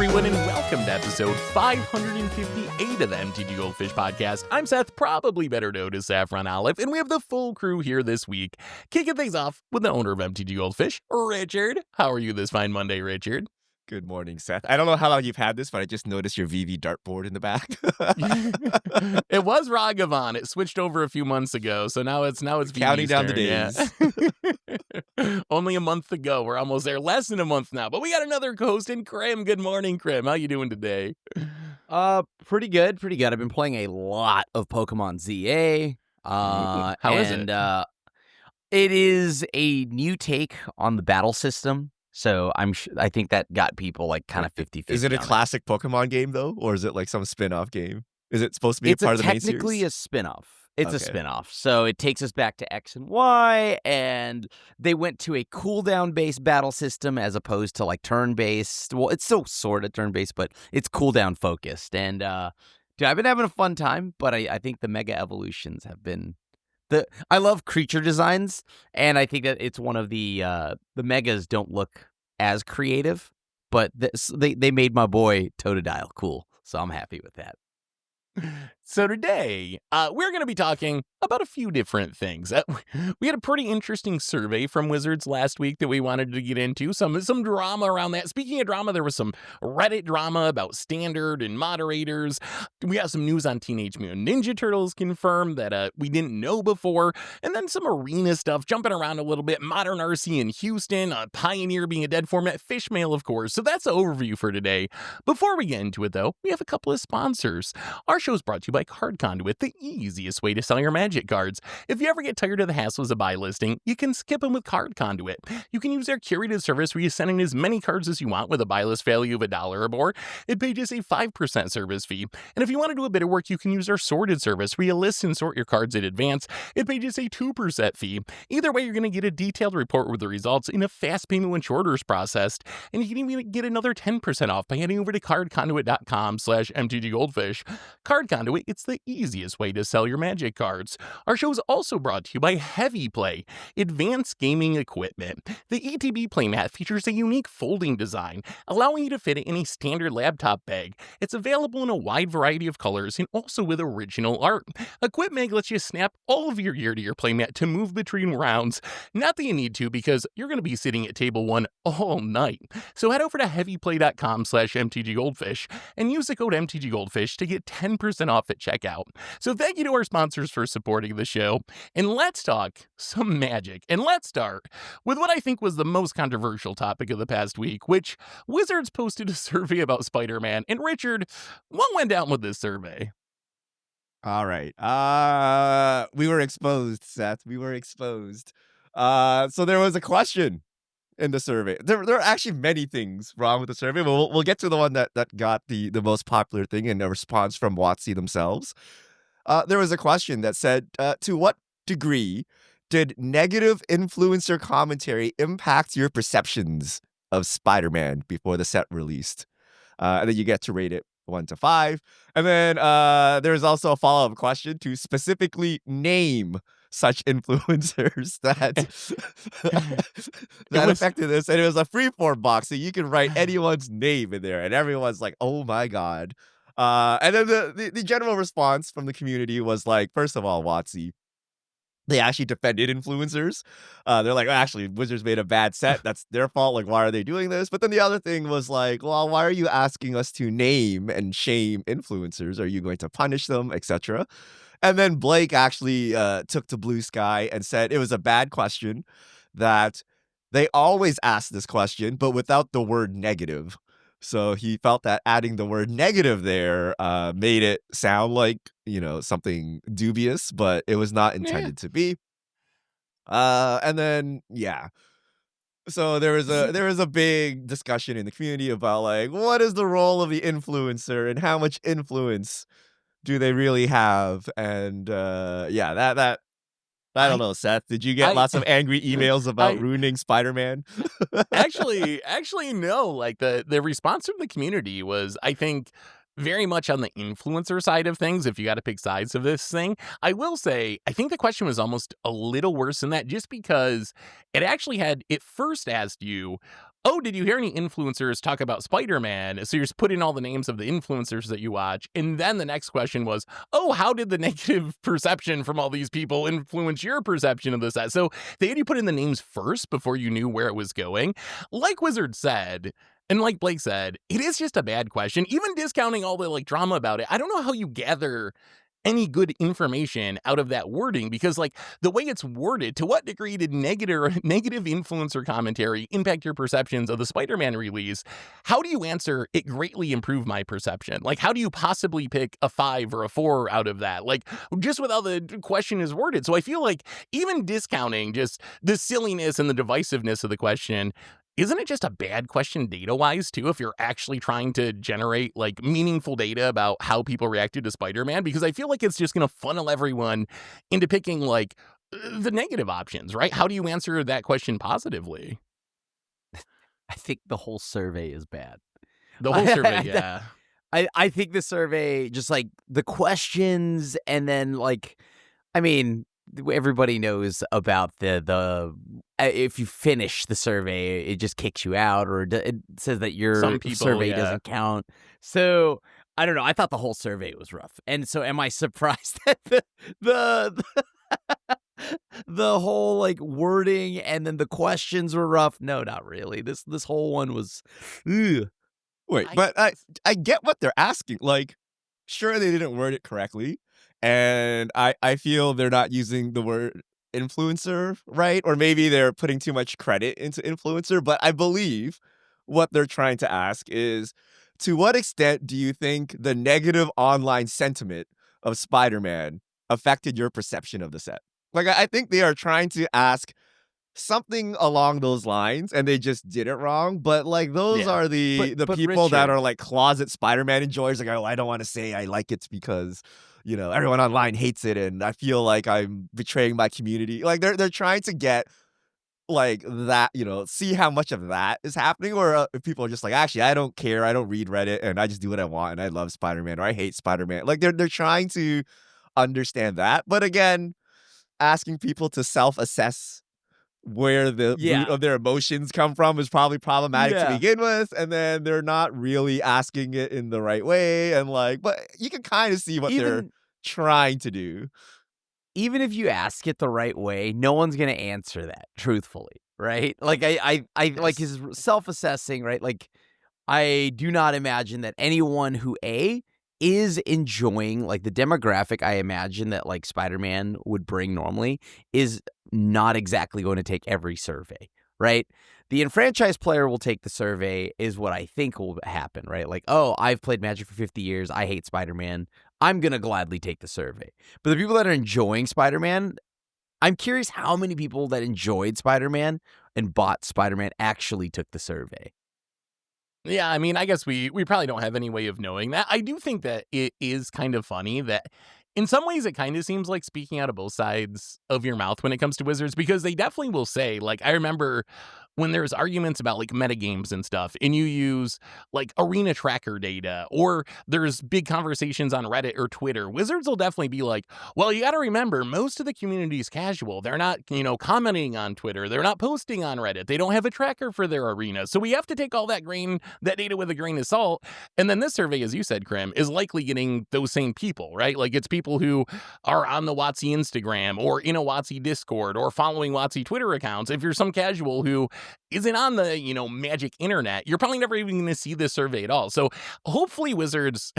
everyone, and welcome to episode 558 of the MTGGoldfish podcast. I'm Seth, probably better known as Saffron Olive, and we have the full crew here this week. Kicking things off with the owner of MTGGoldfish, Richard. How are you this fine Monday, Richard? Good morning, Seth. I don't know how long you've had this, but I just noticed your VV dartboard in the back. It was Ragavan. It switched over a few months ago, so now it's VV's counting down turn, the days. Yeah. Only a month to go. We're almost there. Less than a month now, but we got another co-host in Krim. Good morning, Krim. How you doing today? Pretty good. I've been playing a lot of Pokemon ZA. How is it? It is a new take on the battle system. So I think that got people like kind of 50-50. Is it a classic Pokemon game, though? Or is it like some spin-off game? Is it supposed to be a part of the main series? It's technically a spin-off. It's a Okay. spin-off. So it takes us back to X and Y, and they went to a cooldown-based battle system as opposed to like turn-based. Well, it's still sort of turn-based, but it's cooldown-focused. And dude, I've been having a fun time, but I think the Mega Evolutions have been... I love creature designs, and I think that it's one of the Megas don't look as creative, but they made my boy Totodile cool, so I'm happy with that. So today, we're going to be talking about a few different things. We had a pretty interesting survey from Wizards last week that we wanted to get into. Some drama around that. Speaking of drama, there was some Reddit drama about standard and moderators. We got some news on Teenage Mutant Ninja Turtles confirmed that we didn't know before. And then some arena stuff jumping around a little bit. Modern RC in Houston, Pioneer being a dead format, Fishmail, of course. So that's the overview for today. Before we get into it, though, we have a couple of sponsors. Our show is brought to you by Card Conduit, the easiest way to sell your Magic cards. If you ever get tired of the hassles of buy listing, you can skip them with Card Conduit. You can use their curated service where you send in as many cards as you want with a buy list value of $1 or more. It pays just a 5% service fee. And if you want to do a bit of work, you can use our sorted service where you list and sort your cards in advance. It pays just a 2% fee. Either way, you're going to get a detailed report with the results in a fast payment when your order is processed. And you can even get another 10% off by heading over to cardconduit.com/MTGGoldfish. Card Conduit, it's the easiest way to sell your Magic cards. Our show is also brought to you by Heavy Play, advanced gaming equipment. The ETB playmat features a unique folding design, allowing you to fit it in a standard laptop bag. It's available in a wide variety of colors and also with original art. Equipment lets you snap all of your gear to your playmat to move between rounds. Not that you need to, because you're going to be sitting at table 1 all night. So head over to heavyplay.com/MTGGoldfish and use the code MTGGoldfish to get 10% off at checkout. So thank you to our sponsors for supporting the show. And let's talk some Magic. And let's start with what I think was the most controversial topic of the past week, which Wizards posted a survey about Spider-Man. And Richard, what went down with this survey? All right. We were exposed, Seth. We were exposed. So there was a question in the survey. There are actually many things wrong with the survey, but we'll get to the one that got the most popular thing and a response from WotC themselves. There was a question that said, to what degree did negative influencer commentary impact your perceptions of Spider-Man before the set released? And then you get to rate it 1 to 5. And then there's also a follow-up question to specifically name such influencers that affected this. And it was a freeform box, so you can write anyone's name in there, and everyone's like, oh my god. And then the general response from the community was like, first of all, WotC, they actually defended influencers. They're like, actually, Wizards made a bad set. That's their fault. Like, why are they doing this? But then the other thing was like, well, why are you asking us to name and shame influencers? Are you going to punish them, etc.? And then Blake actually took to Blue Sky and said it was a bad question, that they always ask this question, but without the word negative. So he felt that adding the word negative there made it sound like, something dubious, but it was not intended to be. And then, yeah. So there was a big discussion in the community about like, what is the role of the influencer and how much influence do they really have? And I don't know, Seth. Did you get lots of angry emails about ruining Spider-Man? Actually, no. Like the response from the community was, I think, very much on the influencer side of things, if you got to pick sides of this thing. I will say, I think the question was almost a little worse than that, just because it actually had, it first asked you, oh, did you hear any influencers talk about Spider-Man? So you're just putting all the names of the influencers that you watch. And then the next question was, oh, how did the negative perception from all these people influence your perception of the set? So they had you put in the names first before you knew where it was going. Like Wizard said, and like Blake said, it is just a bad question. Even discounting all the like drama about it, I don't know how you gather any good information out of that wording, because like the way it's worded, to what degree did negative influencer commentary impact your perceptions of the Spider-Man release? How do you answer it greatly improved my perception? Like, how do you possibly pick a 5 or a 4 out of that? Like, just with how the question is worded. So I feel like even discounting just the silliness and the divisiveness of the question, isn't it just a bad question data-wise, too, if you're actually trying to generate, like, meaningful data about how people reacted to Spider-Man? Because I feel like it's just gonna funnel everyone into picking, like, the negative options, right? How do you answer that question positively? I think the whole survey is bad. The whole survey, yeah. I think the survey, just like the questions, and then like, I mean, everybody knows about the if you finish the survey, it just kicks you out, or it says that your Some people, survey yeah. doesn't count. So I don't know. I thought the whole survey was rough, and so am I surprised that the the whole like wording and then the questions were rough? No, not really. This whole one was. Ugh. Wait, but I get what they're asking. Like, sure, they didn't word it correctly, and I feel they're not using the word influencer right, or maybe they're putting too much credit into influencer. But I believe what they're trying to ask is, to what extent do you think the negative online sentiment of Spider-Man affected your perception of the set? Like, I think they are trying to ask something along those lines, and they just did it wrong. But like, those Yeah. are the But people that Richard- are like closet Spider-Man enjoyers. Like, oh, I don't want to say I like it because, you know, everyone online hates it, and I feel like I'm betraying my community. Like, they're trying to get like that, you know, see how much of that is happening, or if people are just like, actually, I don't care, I don't read Reddit, and I just do what I want, and I love Spider-Man, or I hate Spider-Man. Like, they're trying to understand that, but again, asking people to self-assess where the Yeah. root of their emotions come from is probably problematic to Yeah. begin with, and then they're not really asking it in the right way, and like, but you can kind of see what they're Even trying to do. even if you ask it the right way, no one's gonna answer that truthfully, right? Like I like his self-assessing, right? Like I do not imagine that anyone who is enjoying like the demographic I imagine that like Spider-Man would bring normally is not exactly going to take every survey, right? The enfranchised player will take the survey is what I think will happen, right? Like, oh, I've played Magic for 50 years. I hate Spider-Man. I'm going to gladly take the survey. But the people that are enjoying Spider-Man, I'm curious how many people that enjoyed Spider-Man and bought Spider-Man actually took the survey. Yeah, I mean, I guess we probably don't have any way of knowing that. I do think that it is kind of funny that in some ways it kind of seems like speaking out of both sides of your mouth when it comes to Wizards, because they definitely will say, like, I remember when there's arguments about like metagames and stuff, and you use like arena tracker data, or there's big conversations on Reddit or Twitter, Wizards will definitely be like, well, you got to remember, most of the community is casual. They're not, commenting on Twitter. They're not posting on Reddit. They don't have a tracker for their arena. So we have to take all that data with a grain of salt. And then this survey, as you said, Krim, is likely getting those same people, right? Like, it's people who are on the WotC Instagram or in a WotC Discord or following WotC Twitter accounts. If you're some casual who isn't on the, magic internet, you're probably never even going to see this survey at all. So hopefully Wizards,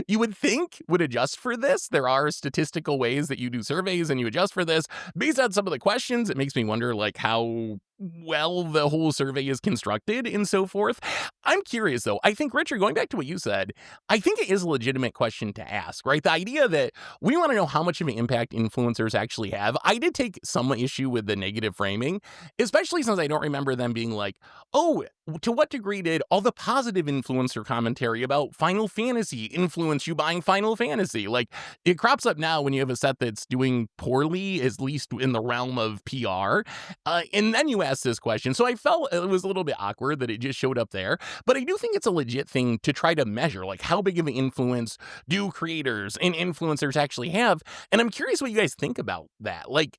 you would think, would adjust for this. There are statistical ways that you do surveys and you adjust for this. Based on some of the questions, it makes me wonder like how well the whole survey is constructed and so forth. I'm curious though. I think, Richard, going back to what you said, I think it is a legitimate question to ask, right? The idea that we want to know how much of an impact influencers actually have. I did take some issue with the negative framing, especially since I don't remember them being like, oh, to what degree did all the positive influencer commentary about Final Fantasy influence you buying Final Fantasy? Like, it crops up now when you have a set that's doing poorly, at least in the realm of PR. And then you ask this question. So I felt it was a little bit awkward that it just showed up there. But I do think it's a legit thing to try to measure, like, how big of an influence do creators and influencers actually have? And I'm curious what you guys think about that. Like,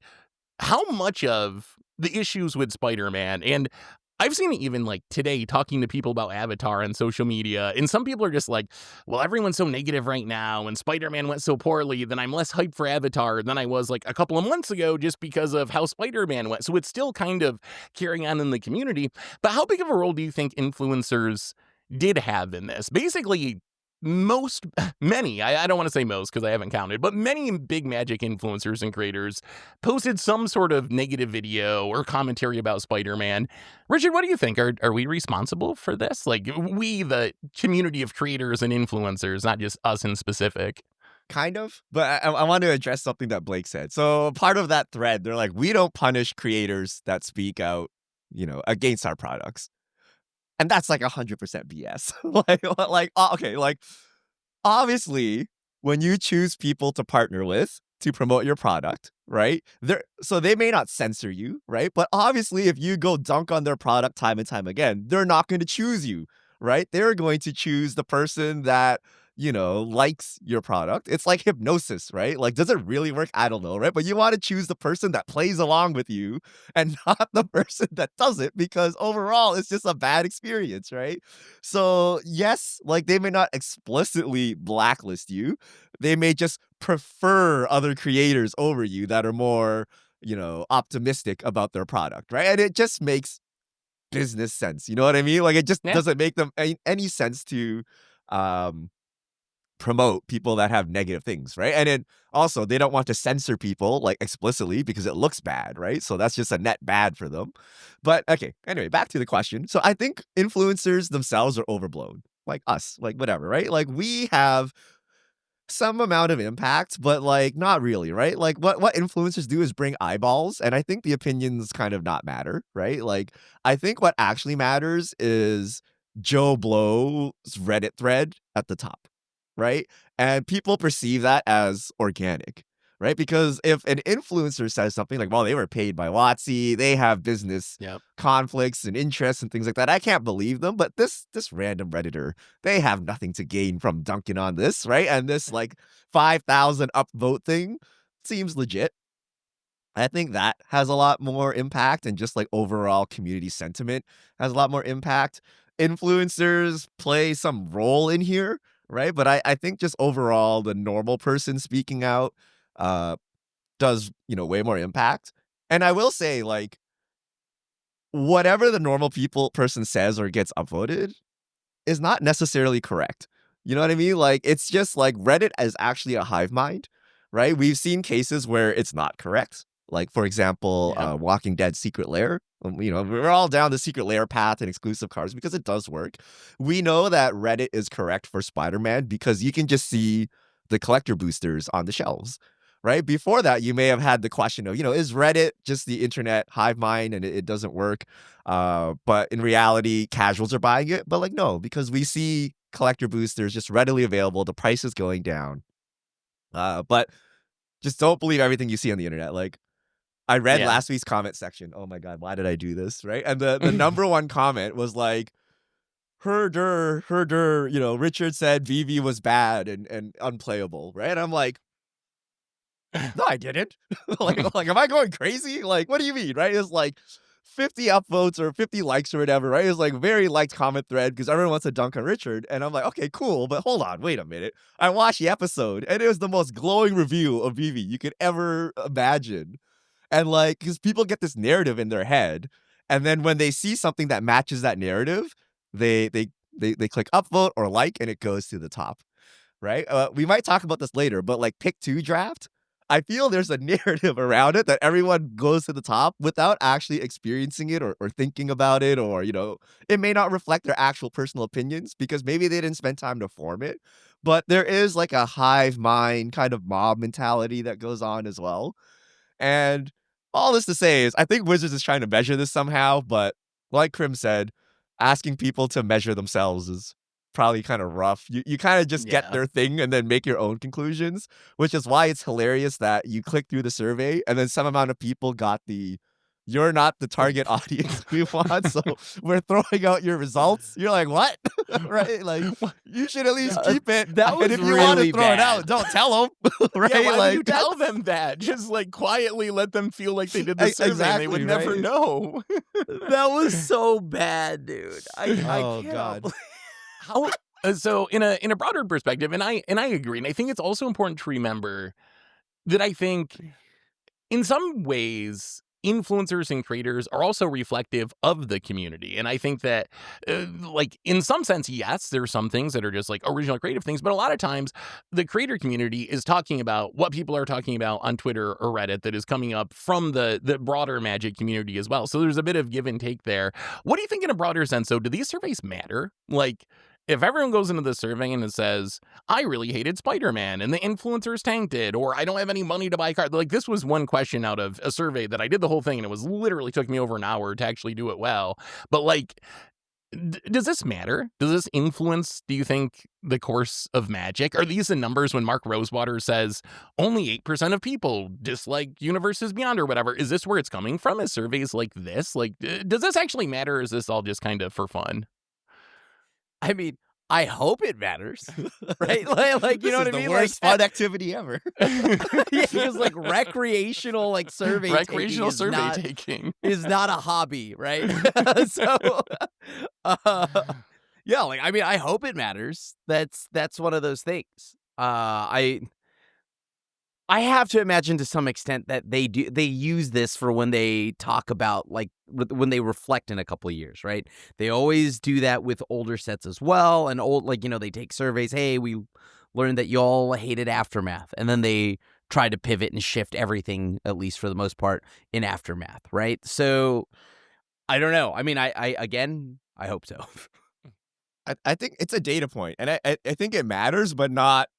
how much of the issues with Spider-Man, and I've seen it even like today talking to people about Avatar on social media, and some people are just like, well, everyone's so negative right now, and Spider-Man went so poorly, then I'm less hyped for Avatar than I was like a couple of months ago just because of how Spider-Man went. So it's still kind of carrying on in the community. But how big of a role do you think influencers did have in this? Basically, many, I don't want to say most because I haven't counted, but many big Magic influencers and creators posted some sort of negative video or commentary about Spider-Man. Richard, what do you think? Are we responsible for this? Like, we, the community of creators and influencers, not just us in specific. Kind of, but I want to address something that Blake said. So part of that thread, they're like, we don't punish creators that speak out, against our products. And that's like 100% BS. Okay, like obviously, when you choose people to partner with to promote your product, right? So they may not censor you, right? But obviously, if you go dunk on their product time and time again, they're not going to choose you, right? They're going to choose the person that likes your product. It's like hypnosis, right? Like, does it really work? I don't know, right? But you want to choose the person that plays along with you and not the person that doesn't, because overall it's just a bad experience, right? So yes, like they may not explicitly blacklist you. They may just prefer other creators over you that are more, optimistic about their product, right? And it just makes business sense. You know what I mean? Like it just Yeah. doesn't make them any sense to um promote people that have negative things, right? And then also they don't want to censor people like explicitly because it looks bad, right? So that's just a net bad for them. But okay, anyway, back to the question. So I think influencers themselves are overblown, like us, like whatever, right? Like we have some amount of impact, but like not really, right? Like what influencers do is bring eyeballs, and I think the opinions kind of not matter, right? Like I think what actually matters is Joe Blow's Reddit thread at the top, right? And people perceive that as organic, right? Because if an influencer says something like, well, they were paid by Watsy, they have business Yep. conflicts and interests and things like that, I can't believe them. But this random Redditor, they have nothing to gain from dunking on this, right? And this like 5,000 upvote thing seems legit. I think that has a lot more impact, and just like overall community sentiment has a lot more impact. Influencers play some role in here, right? But I think just overall the normal person speaking out uh does, way more impact. And I will say, like, whatever the normal person says or gets upvoted is not necessarily correct. You know what I mean? Like, it's just like Reddit is actually a hive mind, right? We've seen cases where it's not correct. Like, for example, Yeah. Walking Dead Secret Lair. We're all down the Secret Lair path and exclusive cards because it does work. We know that Reddit is correct for Spider-Man because you can just see the collector boosters on the shelves, right? Before that, you may have had the question of, is Reddit just the internet hive mind and it doesn't work? But in reality, casuals are buying it. But like, no, because we see collector boosters just readily available. The price is going down. But just don't believe everything you see on the internet. Like, I read Yeah. last week's comment section. Oh my God, why did I do this? Right. And the number one comment was like, herder, Richard said Vivi was bad and unplayable. Right. And I'm like, no, I didn't. like, am I going crazy? Like, what do you mean? Right. It's like 50 upvotes or 50 likes or whatever, right? It's like very liked comment thread because everyone wants to dunk on Richard. And I'm like, okay, cool. But hold on, wait a minute. I watched the episode and it was the most glowing review of Vivi you could ever imagine. And like, because people get this narrative in their head, and then when they see something that matches that narrative, they click upvote or like, and it goes to the top, right? We might talk about this later, but like pick two draft, I feel there's a narrative around it that everyone goes to the top without actually experiencing it or thinking about it, or it may not reflect their actual personal opinions because maybe they didn't spend time to form it. But there is like a hive mind kind of mob mentality that goes on as well. And all this to say is, I think Wizards is trying to measure this somehow, but like Krim said, asking people to measure themselves is probably kind of rough. You kind of just get Yeah. their thing and then make your own conclusions, which is why it's hilarious that you click through the survey and then some amount of people got the you're not the target audience we want, so we're throwing out your results. You're like, what? Right? Like, you should at least keep it. That was and if you want to really throw it bad. out, don't tell them. Right? Yeah, why like, would you tell them that? Just like quietly let them feel like they did the survey. Exactly, They would never right? know. That was so bad, dude. I Oh, can't. God. How so in a broader perspective, and I agree, and I think it's also important to remember that I think in some ways influencers and creators are also reflective of the community. And I think that like in some sense, yes, there's some things that are just like original creative things, but a lot of times the creator community is talking about what people are talking about on Twitter or Reddit that is coming up from the broader Magic community as well. So there's a bit of give and take there. What do you think in a broader sense? So do these surveys matter? Like, if everyone goes into the survey and it says, I really hated Spider-Man and the influencers tanked it, or I don't have any money to buy a card. Like, this was one question out of a survey that I did the whole thing and it was literally took me over an hour to actually do it well. But like, does this matter? Does this influence, do you think, the course of Magic? Are these the numbers when Mark Rosewater says only 8% of people dislike Universes Beyond or whatever? Is this where it's coming from? Is surveys like this? Like, does this actually matter? Or is this all just kind of for fun? I mean, I hope it matters, right? Like you know what I mean? The worst fun activity ever. Yeah, because like recreational like survey survey taking is not a hobby, right? So, yeah, like I mean, I hope it matters. That's one of those things. I have to imagine to some extent that they use this for when they talk about like when they reflect in a couple of years, right? They always do that with older sets as well, and they take surveys. Hey, we learned that y'all hated Aftermath, and then they try to pivot and shift everything, at least for the most part, in Aftermath, right? So I don't know. I mean, I hope so. I think it's a data point, and I think it matters, but not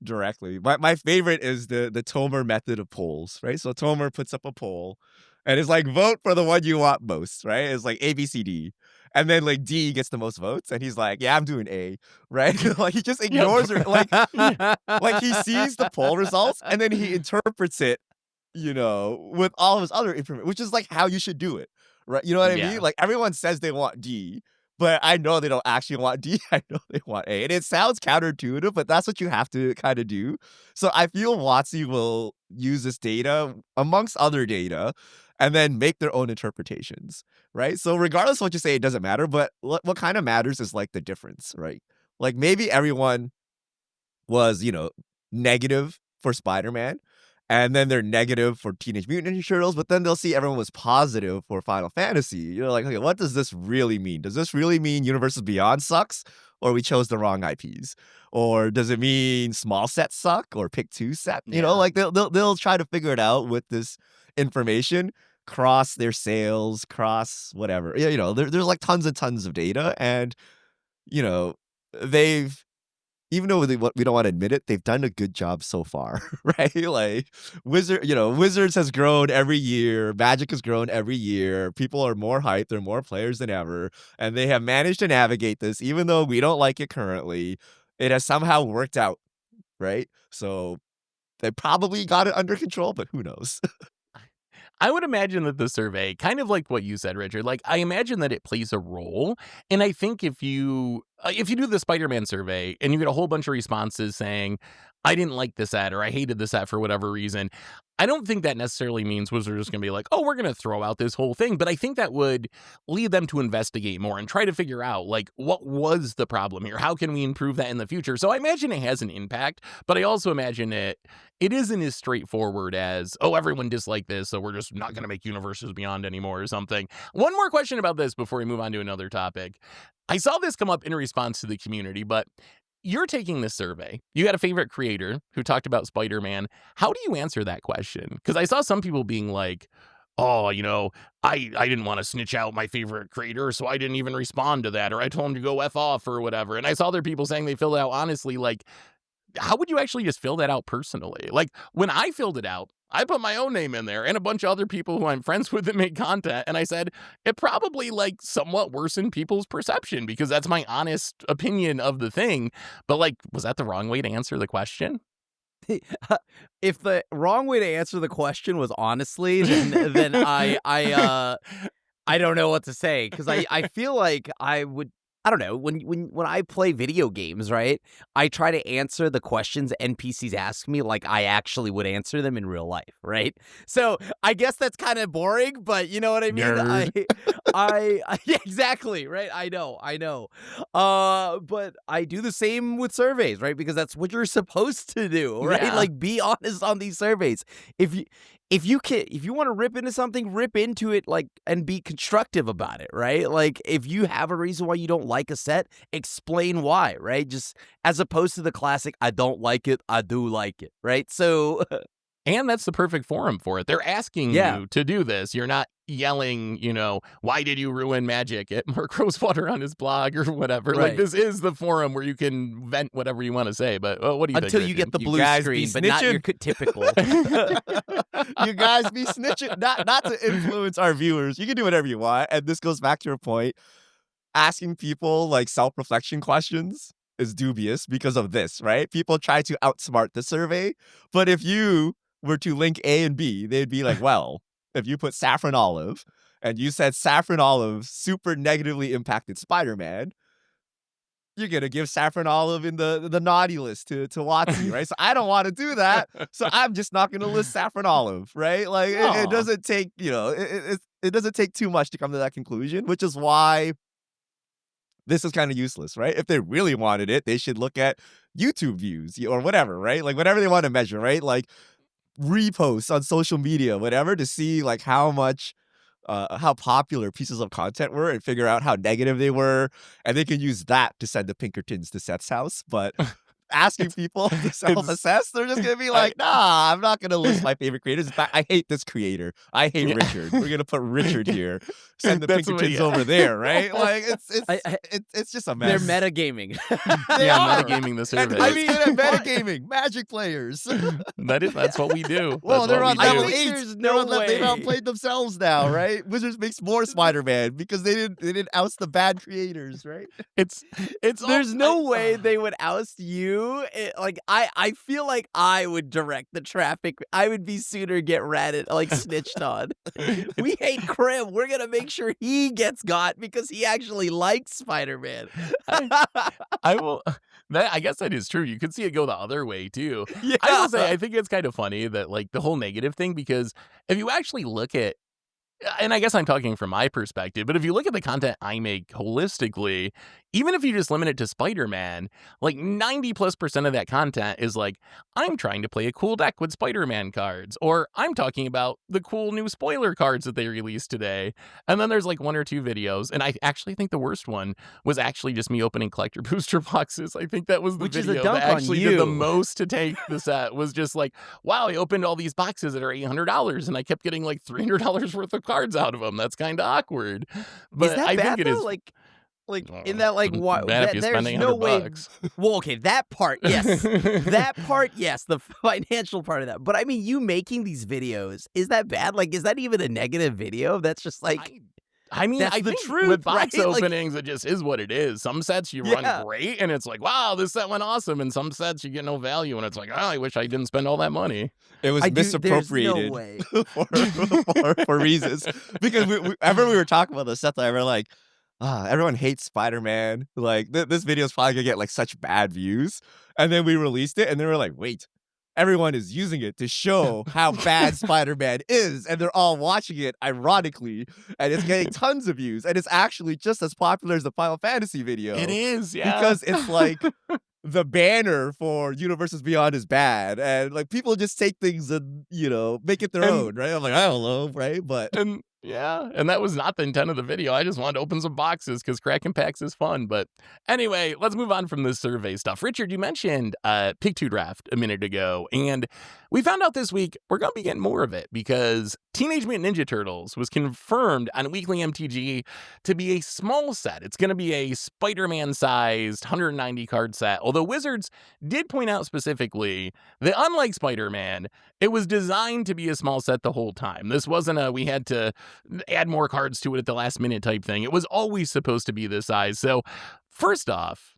directly. My favorite is the Tomer method of polls, right? So Tomer puts up a poll and it's like, vote for the one you want most, right? It's like A, B, C, D. And then like D gets the most votes and he's like, yeah, I'm doing A, right? Like he just ignores her. Like he sees the poll results and then he interprets it, with all of his other information, which is like how you should do it, right? You know what I mean? Like everyone says they want D, but I know they don't actually want D. I know they want A. And it sounds counterintuitive, but that's what you have to kind of do. So I feel WotC will use this data amongst other data and then make their own interpretations, right? So regardless of what you say, it doesn't matter. But what kind of matters is like the difference, right? Like maybe everyone was, negative for Spider-Man. And then they're negative for Teenage Mutant Ninja Turtles, but then they'll see everyone was positive for Final Fantasy. You're like, okay, what does this really mean? Does this really mean Universes Beyond sucks, or we chose the wrong IPs? Or does it mean small sets suck, or pick 2 set? Like they'll try to figure it out with this information, cross their sales, cross whatever. There's like tons and tons of data, and they've. Even though we don't want to admit it, they've done a good job so far, right? Like Wizards has grown every year. Magic has grown every year. People are more hyped. There are more players than ever. And they have managed to navigate this, even though we don't like it currently. It has somehow worked out, right? So they probably got it under control, but who knows? I would imagine that the survey, kind of like what you said, Richard, like I imagine that it plays a role. And I think if you do the Spider-Man survey and you get a whole bunch of responses saying, I didn't like this ad or I hated this ad for whatever reason, I don't think that necessarily means Wizards are just going to be like, oh, we're going to throw out this whole thing. But I think that would lead them to investigate more and try to figure out, like, what was the problem here? How can we improve that in the future? So I imagine it has an impact, but I also imagine it isn't as straightforward as, oh, everyone disliked this, so we're just not going to make Universes Beyond anymore or something. One more question about this before we move on to another topic. I saw this come up in response to the community, but you're taking this survey. You had a favorite creator who talked about Spider-Man. How do you answer that question? Because I saw some people being like, oh, I didn't want to snitch out my favorite creator, so I didn't even respond to that, or I told him to go F off or whatever. And I saw other people saying they filled it out honestly. Like, how would you actually just fill that out personally? Like, when I filled it out, I put my own name in there and a bunch of other people who I'm friends with that make content. And I said, it probably like somewhat worsened people's perception because that's my honest opinion of the thing. But like, was that the wrong way to answer the question? If the wrong way to answer the question was honestly, then I don't know what to say, because I feel like I don't know, when I play video games, right? I try to answer the questions NPCs ask me like I actually would answer them in real life, right? So I guess that's kind of boring, but you know what I mean? Nerd. Yeah, exactly, right? I know. But I do the same with surveys, right? Because that's what you're supposed to do, right? Yeah. Like, be honest on these surveys. If you want to rip into something, rip into it, like, and be constructive about it, right? Like, if you have a reason why you don't like a set, explain why, right? Just as opposed to the classic, I don't like it, I do like it, right? So And that's the perfect forum for it. They're asking Yeah. you to do this. You're not yelling, why did you ruin Magic at Mark Rosewater on his blog or whatever. Like, Right. this is the forum where you can vent whatever you want to say. But what do you until think? you get the You blue guys be screen, but not your snitching? typical. You guys be snitching. Not to influence our viewers. You can do whatever you want. And this goes back to your point. Asking people like self-reflection questions is dubious because of this, right? People try to outsmart the survey. But if you were to link A and B, they'd be like, well, if you put Saffron Olive and you said Saffron Olive super negatively impacted Spider-Man, you're gonna give Saffron Olive in the naughty list to WotC, right? So I don't want to do that, so I'm just not gonna list Saffron Olive, right? Like it Aw. doesn't take, it doesn't take too much to come to that conclusion, which is why this is kind of useless, right? If they really wanted it, they should look at YouTube views or whatever, right? Like whatever they want to measure, right? Like reposts on social media, whatever, to see like how popular pieces of content were and figure out how negative they were. And they can use that to send the Pinkertons to Seth's house. But asking people to self-assess, they're just going to be like, nah, I'm not going to list my favorite creators. In fact, I hate this creator. I hate Yeah. Richard. We're going to put Richard here. Send the That's what- Pinkertons yeah. over there, right? Like, I- it's just a They're mess. metagaming. They Yeah, are. metagaming the And survey. I mean, metagaming, Magic players. That's what we do. Well, That's they're what on we do. level think 8. there's They're no on they've way. outplayed themselves now, right? Wizards makes more Spider-Man because they didn't oust the bad creators, right? It's There's no way they would oust you. Like, I feel like I would direct the traffic. I would be sooner get ratted, like snitched on. We hate Krim. We're gonna make sure he gets got because he actually likes Spider-Man. I will. I guess that is true. You could see it go the other way too. Yeah. I will say, I think it's kind of funny that like the whole negative thing, because if you actually look at, and I guess I'm talking from my perspective, but if you look at the content I make holistically, even if you just limit it to Spider-Man, like 90+% of that content is like, I'm trying to play a cool deck with Spider-Man cards, or I'm talking about the cool new spoiler cards that they released today. And then there's like one or two videos, and I actually think the worst one was actually just me opening collector booster boxes. I think that was the Which is a video dunk that on actually did the you. most to take the set, was just like, wow, I opened all these boxes that are $800 and I kept getting like $300 worth of cards out of them. That's kind of awkward. But Is that I bad think it though? is Like in that, like, what? bad if you spend There's no way. $800. Well, okay, that part, yes. That part, yes, the financial part of that. But I mean, you making these videos, is that bad? Like, is that even a negative video? That's just like, I mean, That's I the think truth, with box right? Like- openings, it just is what it is. Some sets you Yeah. run great, and it's like, wow, this set went awesome. And some sets you get no value, and it's like, oh, I wish I didn't spend all that money. It was there's misappropriated no way. for reasons. Because whenever we were talking about the set, I were like, everyone hates Spider-Man. Like, this video is probably gonna get like such bad views. And then we released it, and they were like, wait, everyone is using it to show how bad Spider-Man is, and they're all watching it ironically, and it's getting tons of views, and it's actually just as popular as the Final Fantasy video. It is, yeah. Because it's like the banner for Universes Beyond is bad, and like people just take things and make it their And- own, right? I'm like, I don't know, right? But And yeah, and that was not the intent of the video. I just wanted to open some boxes because cracking packs is fun. But anyway, let's move on from this survey stuff. Richard, you mentioned Pick 2 Draft a minute ago, and we found out this week we're going to be getting more of it because Teenage Mutant Ninja Turtles was confirmed on Weekly MTG to be a small set. It's going to be a Spider-Man-sized 190 card set, although Wizards did point out specifically that unlike Spider-Man, it was designed to be a small set the whole time. This wasn't we had to add more cards to it at the last minute type thing. It was always supposed to be this size. So first off,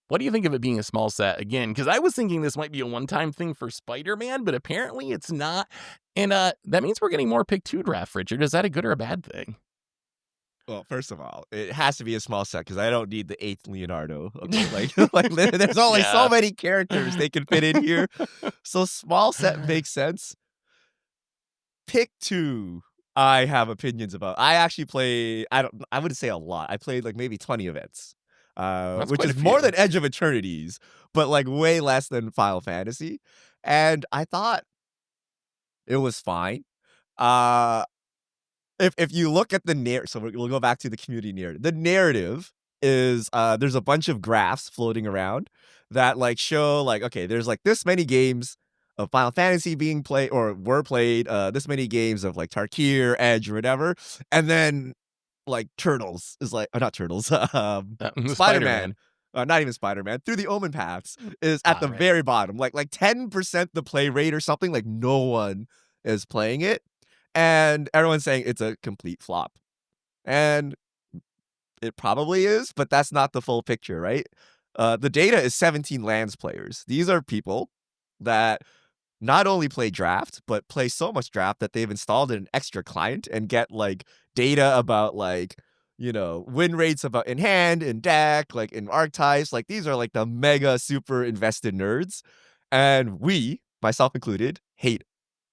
What do you think of it being a small set again? Because I was thinking this might be a one-time thing for Spider-Man, but apparently it's not. And that means we're getting more pick 2 draft, Richard. Is that a good or a bad thing? Well, first of all, it has to be a small set because I don't need the 8th Leonardo. Okay, like there's only so Yeah. many characters they can fit in here. So small set makes sense. Pick 2, I have opinions about. I actually play. I wouldn't say a lot. I played like maybe 20 events, That's which quite is a more few. than Edge of Eternities, but like way less than Final Fantasy. And I thought it was fine. Uh, if you look at the narrative, so we'll go back to the community narrative. The narrative is there's a bunch of graphs floating around that like show like, okay, there's like this many games of Final Fantasy being played or were played, this many games of like Tarkir, Edge, or whatever, and then like Turtles is like, not Turtles, Spider-Man. Not even Spider-Man. Through the Omen Paths is at the Right. very bottom, like 10% the play rate or something. Like no one is playing it, and everyone's saying it's a complete flop. And it probably is, but that's not the full picture, right? The data is 17 lands players. These are people that not only play draft, but play so much draft that they've installed an extra client and get like data about like, win rates about in hand, in deck, like in archetypes. Like these are like the mega super invested nerds. And we, myself included, hate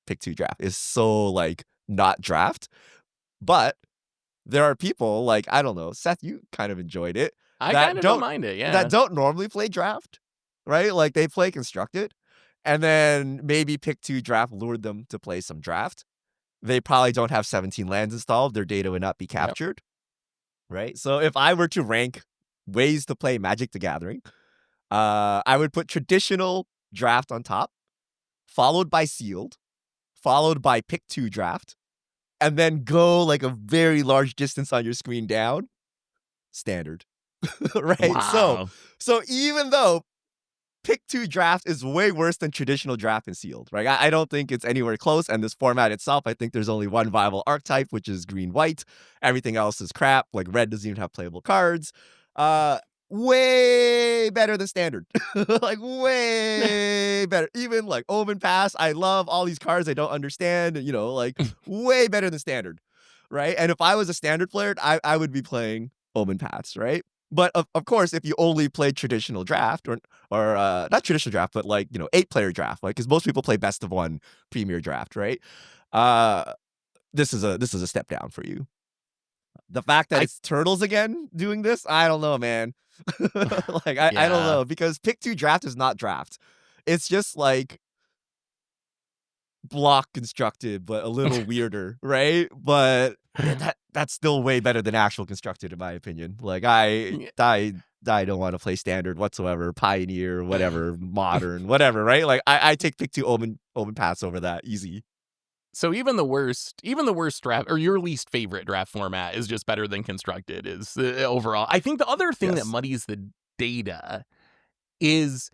pick 2 draft. It's so like not draft. But there are people like, I don't know, Seth, you kind of enjoyed it, I that kind of don't don't mind it, yeah. that don't normally play draft, right? Like they play constructed, and then maybe pick 2 draft lured them to play some draft. They probably don't have 17 lands installed. Their data would not be Yep. captured, right? So if I were to rank ways to play Magic the Gathering, I would put traditional draft on top, followed by sealed, followed by pick 2 draft, and then go like a very large distance on your screen down, standard. Right? Wow. So even though pick 2 draft is way worse than traditional draft and sealed, right? I don't think it's anywhere close. And this format itself, I think there's only one viable archetype, which is green-white. Everything else is crap. Like red doesn't even have playable cards. Way better than standard. Like way better. Even like Omen Pass, I love all these cards I don't understand, like way better than standard, right? And if I was a standard player, I would be playing Omen Pass, right? But of course, if you only play traditional draft or not traditional draft, but like 8-player draft, like because most people play best of 1 premier draft, right? This is a step down for you. The fact that I it's Turtles again doing this, I don't know, man. Like I don't Yeah. know, because pick 2 draft is not draft. It's just like block constructed, but a little weirder, right? But that's still way better than actual constructed, in my opinion. Like Yeah. I don't want to play standard whatsoever, pioneer, whatever, modern, whatever, right? Like I take pick 2 omen pass over that, easy. So even the worst draft or your least favorite draft format is just better than constructed is overall. I think the other thing that Yes. muddies the data is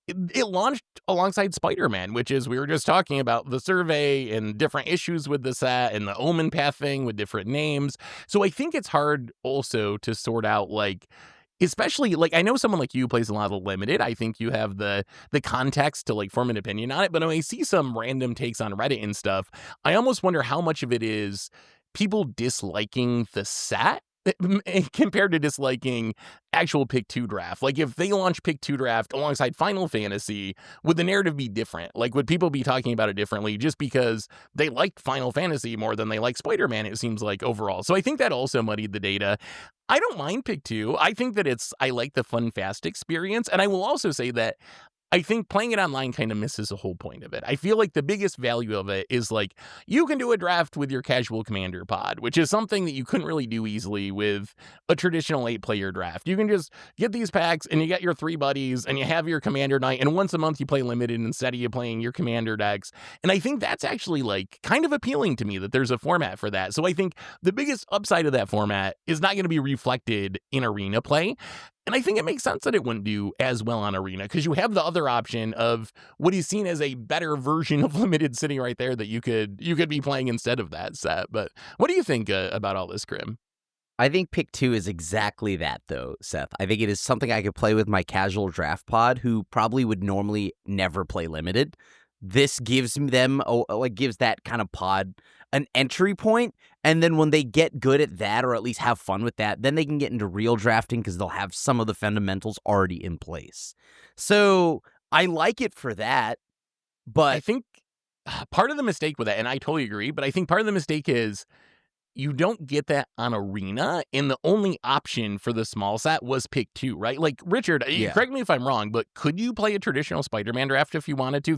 it launched alongside Spider-Man, which is we were just talking about the survey and different issues with the set and the Omen Path thing with different names. So I think it's hard also to sort out like especially like I know someone like you plays a lot of limited. I think you have the context to like form an opinion on it. But when I see some random takes on Reddit and stuff, I almost wonder how much of it is people disliking the set compared to disliking actual pick 2 draft. Like if they launch pick 2 draft alongside Final Fantasy, would the narrative be different? Like would people be talking about it differently just because they like Final Fantasy more than they like Spider-Man, it seems like overall. So I think that also muddied the data. I don't mind pick 2. I think that I like the fun fast experience. And I will also say that I think playing it online kind of misses the whole point of it. I feel like the biggest value of it is like you can do a draft with your casual commander pod, which is something that you couldn't really do easily with a traditional 8-player draft. You can just get these packs and you get your 3 buddies and you have your commander night, and once a month you play limited instead of you playing your commander decks. And I think that's actually like kind of appealing to me that there's a format for that. So I think the biggest upside of that format is not going to be reflected in arena play. And I think it makes sense that it wouldn't do as well on Arena because you have the other option of what is seen as a better version of Limited sitting right there that you could be playing instead of that set. But what do you think about all this, Grim? I think pick 2 is exactly that, though, Seth. I think it is something I could play with my casual draft pod who probably would normally never play limited. This gives them, gives that kind of pod an entry point, and then when they get good at that, or at least have fun with that, then they can get into real drafting because they'll have some of the fundamentals already in place. So I like it for that, I but think part of the mistake with that, and I totally agree, but I think part of the mistake is you don't get that on Arena, and the only option for the small set was pick 2, right? Like, Richard, Yeah. correct me if I'm wrong, but could you play a traditional Spider-Man draft if you wanted to?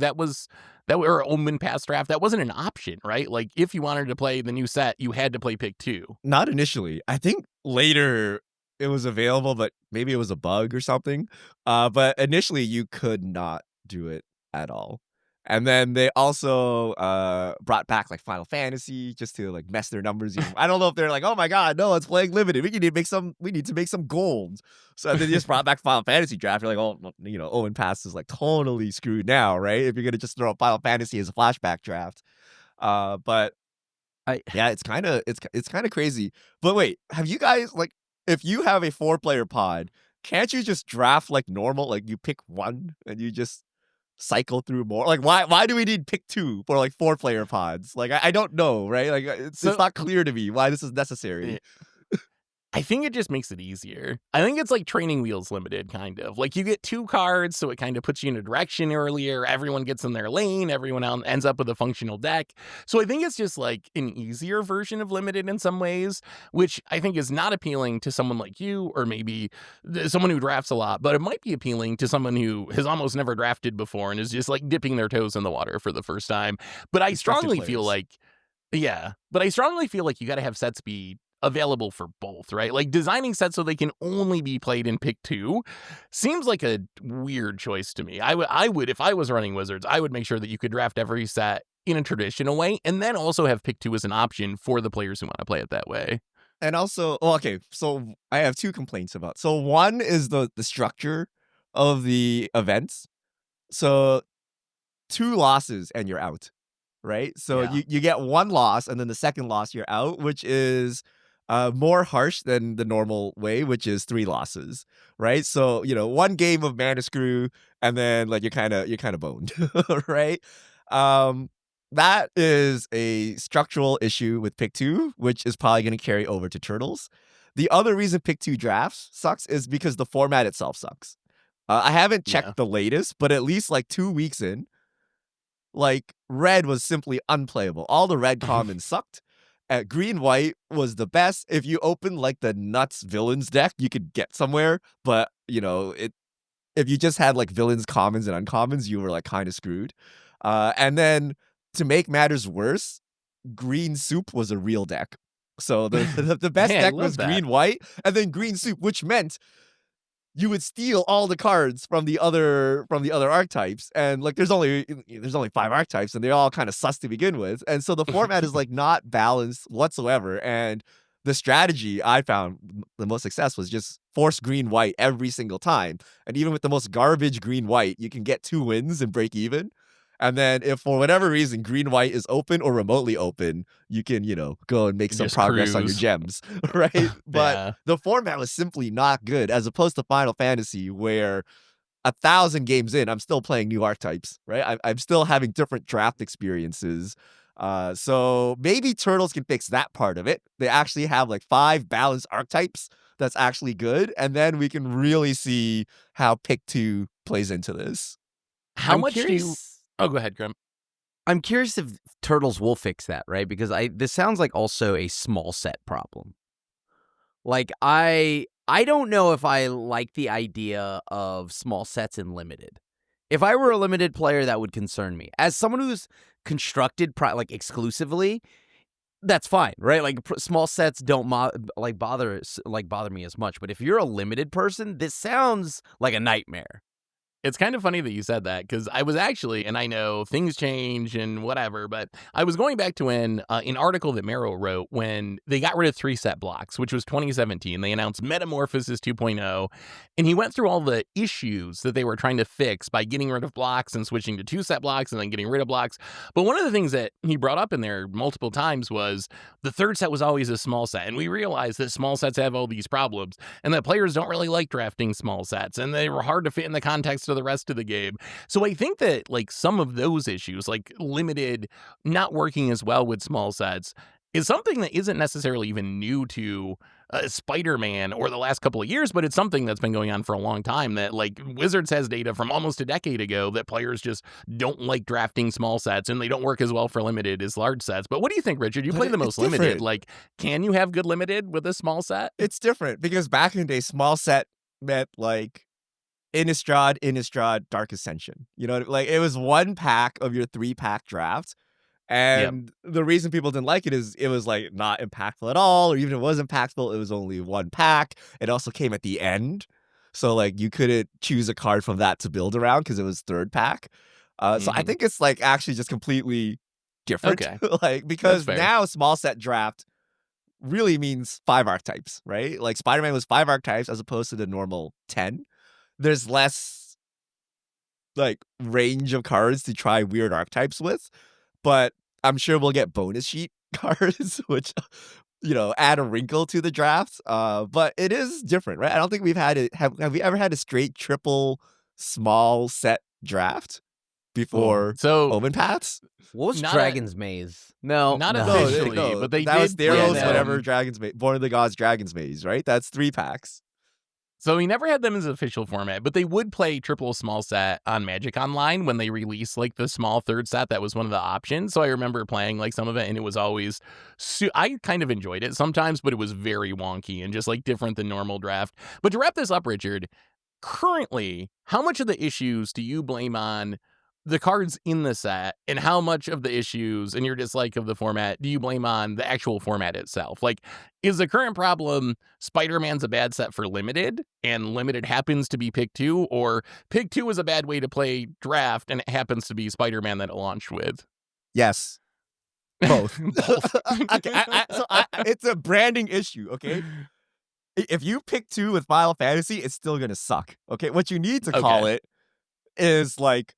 Or Omen Pass draft, that wasn't an option, right? Like, if you wanted to play the new set, you had to play pick 2. Not initially. I think later it was available, but maybe it was a bug or something. But initially you could not do it at all. And then they also brought back like Final Fantasy just to like mess their numbers even. I don't know if they're like, oh my god, no, it's playing limited. We need to make some gold. So they just brought back Final Fantasy draft. You're like, oh, Owen Pass is like totally screwed now, right? If you're gonna just throw Final Fantasy as a flashback draft. But yeah, it's kind of crazy. But wait, have you guys like if you have a 4-player pod, can't you just draft like normal? Like you pick one and you just cycle through more. Like why do we need pick 2 for like 4-player pods? Like I don't know, right? Like it's not clear to me why this is necessary. I think it just makes it easier. I think it's like Training Wheels Limited, kind of. Like, you get 2 cards, so it kind of puts you in a direction earlier. Everyone gets in their lane. Everyone ends up with a functional deck. So I think it's just like an easier version of Limited in some ways, which I think is not appealing to someone like you, or maybe someone who drafts a lot, but it might be appealing to someone who has almost never drafted before and is just like dipping their toes in the water for the first time. But I strongly feel like, yeah, but I strongly feel like you got to have set speed available for both, right? Like, designing sets so they can only be played in pick 2 seems like a weird choice to me. I would, if I was running Wizards, I would make sure that you could draft every set in a traditional way, and then also have pick 2 as an option for the players who want to play it that way. And also, okay, so I have 2 complaints about. So one is the structure of the events. So 2 losses and you're out, right? So Yeah. you get 1 loss and then the second loss you're out, which is more harsh than the normal way, which is 3 losses, right? So 1 game of Mana Screw and then like you're kind of boned, right? That is a structural issue with pick 2, which is probably going to carry over to Turtles. The other reason pick 2 drafts sucks is because the format itself sucks. I haven't checked Yeah. the latest, but at least like 2 weeks in, like red was simply unplayable. All the red commons sucked. Green white was the best. If you open like the nuts villains deck, you could get somewhere. But if you just had like villains, commons, and uncommons, you were like kind of screwed. And then to make matters worse, green soup was a real deck. So the best Hey, I deck love was that. green white, and then green soup, which meant you would steal all the cards from the other archetypes, and like there's only 5 archetypes and they're all kind of sus to begin with, and so the format is like not balanced whatsoever. And the strategy I found the most success was just force green white every single time, and even with the most garbage green white you can get 2 wins and break even. And then if for whatever reason green white is open or remotely open, you can, go and make some Just progress on your cruise. gems, right? But Yeah. the format was simply not good, as opposed to Final Fantasy, where 1,000 games in, I'm still playing new archetypes, right? I'm still having different draft experiences. So maybe Turtles can fix that part of it. They actually have like 5 balanced archetypes that's actually good, and then we can really see how pick 2 plays into this. How I'm much do you... curious. Oh, go ahead, Grim. I'm curious if Turtles will fix that, right? Because this sounds like also a small set problem. Like I don't know if I like the idea of small sets in limited. If I were a limited player, that would concern me. As someone who's constructed like exclusively, that's fine, right? Like small sets don't bother me as much. But if you're a limited person, this sounds like a nightmare. It's kind of funny that you said that because I was actually, and I know things change and whatever, but I was going back to when an article that Mero wrote when they got rid of 3-set blocks, which was 2017. They announced Metamorphosis 2.0, and he went through all the issues that they were trying to fix by getting rid of blocks and switching to 2-set blocks and then getting rid of blocks. But one of the things that he brought up in there multiple times was the third set was always a small set, and we realized that small sets have all these problems and that players don't really like drafting small sets, and they were hard to fit in the context of the rest of the game. So I think that like some of those issues, like limited not working as well with small sets, is something that isn't necessarily even new to Spider-Man or the last couple of years, but it's something that's been going on for a long time. That like Wizards has data from almost a decade ago that players just don't like drafting small sets and they don't work as well for limited as large sets. But what do you think, Richard? You But play the it's most limited. different. Like, can you have good limited with a small set? It's different because back in the day, small set meant like Innistrad, Dark Ascension. You know, like it was one pack of your 3-pack draft. And the reason people didn't like it is it was like not impactful at all, or even if it was impactful, it was only one pack. It also came at the end. So like you couldn't choose a card from that to build around because it was third pack. So I Mhm. think it's like actually just completely different. Okay. Like because fair. now small set draft really means 5 archetypes, right? Like Spider-Man was 5 archetypes as opposed to the normal 10. There's less like range of cards to try weird archetypes with, but I'm sure we'll get bonus sheet cards, which add a wrinkle to the draft. But it is different, right? I don't think we've had it. Have we ever had a straight triple small set draft before So Omen Paths? What was Not a- Dragon's Maze? No, not no. officially. but they that was did play Theros, them. whatever Dragon's Maze, Born of the Gods, Dragon's Maze, right? That's 3 packs. So he never had them as official format, but they would play triple small set on Magic Online when they released like the small third set. That was one of the options. So I remember playing like some of it, and it was always I kind of enjoyed it sometimes, but it was very wonky and just like different than normal draft. But to wrap this up, Richard, currently, how much of the issues do you blame on the cards in the set, and how much of the issues and your dislike of the format do you blame on the actual format itself? Like, is the current problem Spider-Man's a bad set for limited, and limited happens to be pick 2, or pick 2 is a bad way to play draft, and it happens to be Spider-Man that it launched with? Yes, both. Both. Okay, it's a branding issue. Okay, if you pick 2 with Final Fantasy, it's still gonna suck. Okay, what you need to call it is like